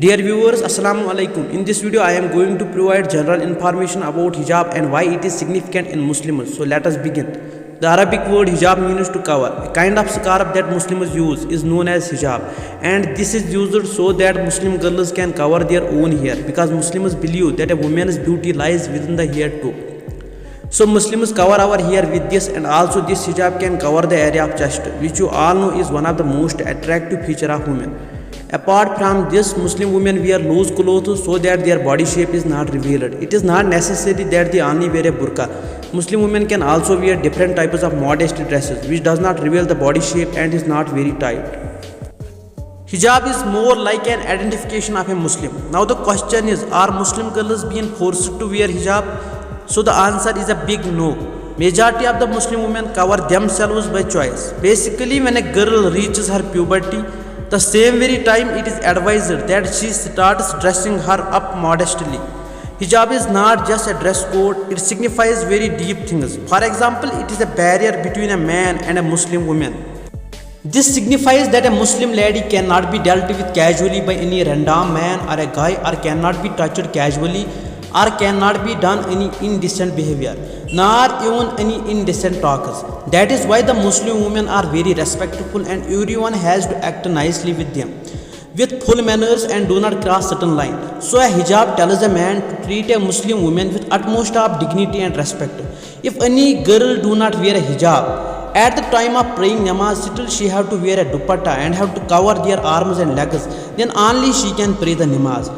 Dear viewers, Assalamu alaikum. In this video, I am going to provide general information about hijab and why it is significant in Muslims. So let us begin. The Arabic word hijab means to cover. A kind of scarf that Muslims use is known as hijab, and this is used so that Muslim girls can cover their own hair, because Muslims believe that a woman's beauty lies within the hair too. So Muslims cover our hair with this, and also this hijab can cover the area of chest, which you all know is one of the most attractive feature of women. Apart from this, Muslim women wear loose clothes so that their body shape is not revealed. It is not necessary that they only wear a burqa. Muslim women can also wear different types of modest dresses which does not reveal the body shape and is not very tight. Hijab is more like an identification of a Muslim. Now the question is, are Muslim girls being forced to wear hijab? So the answer is a big no. Majority of the Muslim women cover themselves by choice. Basically, when a girl reaches her puberty, the same very time it is advised that she starts dressing her up modestly. Hijab is not just a dress code, it signifies very deep things. For example, it is a barrier between a man and a Muslim woman. This signifies that a Muslim lady cannot be dealt with casually by any random man or a guy, or cannot be touched casually, or cannot be done any indecent behavior, nor even any indecent talks. That is why the Muslim women are very respectful, and everyone has to act nicely with them, with full manners, and do not cross certain line. So a hijab tells a man to treat a Muslim woman with utmost of dignity and respect. If any girl do not wear a hijab at the time of praying namaz, still she have to wear a dupatta and have to cover their arms and legs, then only she can pray the namaz.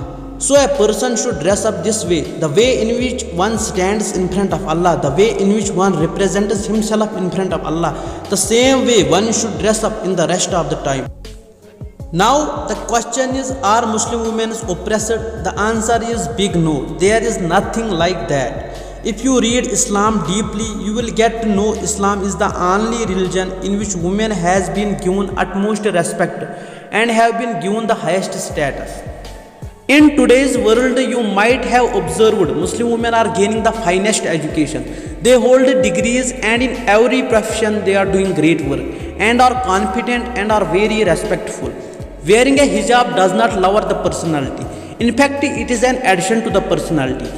So a person should dress up this way, the way in which one stands in front of Allah, the way in which one represents himself in front of Allah, the same way one should dress up in the rest of the time. Now the question is, are Muslim women oppressed? The answer is big no. There is nothing like that. If you read Islam deeply, you will get to know Islam is the only religion in which women has been given utmost respect and have been given the highest status. In today's world, you might have observed Muslim women are gaining the finest education. They hold degrees, and in every profession they are doing great work and are confident and are very respectful. Wearing a hijab does not lower the personality. In fact, it is an addition to the personality.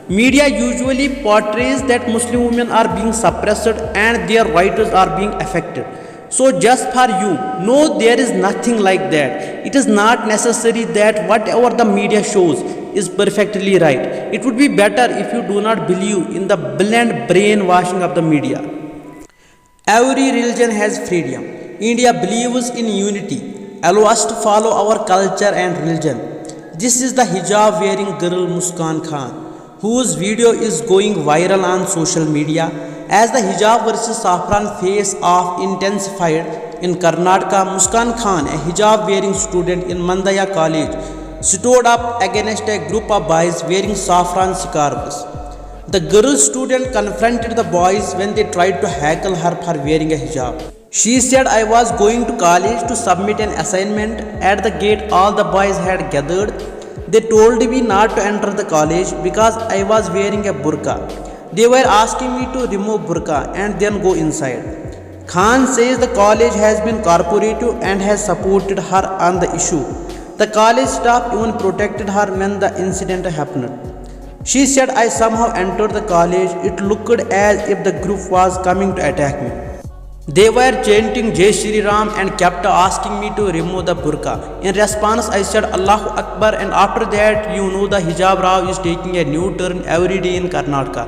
Media usually portrays that Muslim women are being suppressed and their rights are being affected. So just for you, no, there is nothing like that. It is not necessary that whatever the media shows is perfectly right. It would be better if you do not believe in the blind brainwashing of the media. Every religion has freedom. India believes in unity. Allow us to follow our culture and religion. This is the hijab wearing girl Muskan Khan, whose video is going viral on social media. As the hijab versus saffron face off intensified in Karnataka, Muskan Khan, a hijab wearing student in Mandaya College, stood up against a group of boys wearing saffron scarves. The girl student confronted the boys when they tried to heckle her for wearing a hijab. She said, "I was going to college to submit an assignment. At the gate, all the boys had gathered. They told me not to enter the college because I was wearing a burqa. They were asking me to remove burqa and then go inside." Khan says the college has been cooperative and has supported her on the issue. The college staff even protected her when the incident happened. She said, "I somehow entered the college. It looked as if the group was coming to attack me. They were chanting Jai Shri Ram and kept asking me to remove the burqa. In response, I said Allahu Akbar, and after that, the hijab Rao is taking a new turn every day in Karnataka."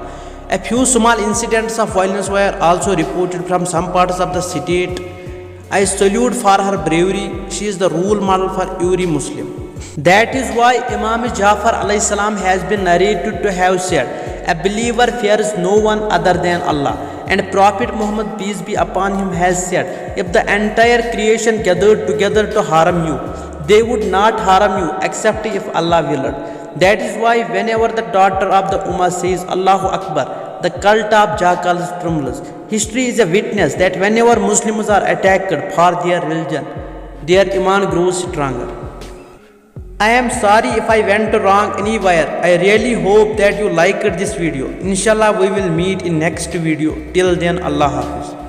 A few small incidents of violence were also reported from some parts of the state. I salute for her bravery. She is the role model for every Muslim. That is why Imam Jafar alayhi salam has been narrated to have said, "A believer fears no one other than Allah, and Prophet Muhammad peace be upon him has said, if the entire creation gathered together to harm you, they would not harm you except if Allah willed. That is why whenever the daughter of the Ummah says Allahu Akbar, the cult of jackals trembles. History is a witness that whenever Muslims are attacked for their religion, their iman grows stronger. I am sorry if I went wrong anywhere. I really hope that you liked this video. Inshallah we will meet in next video. Till then, Allah Hafiz.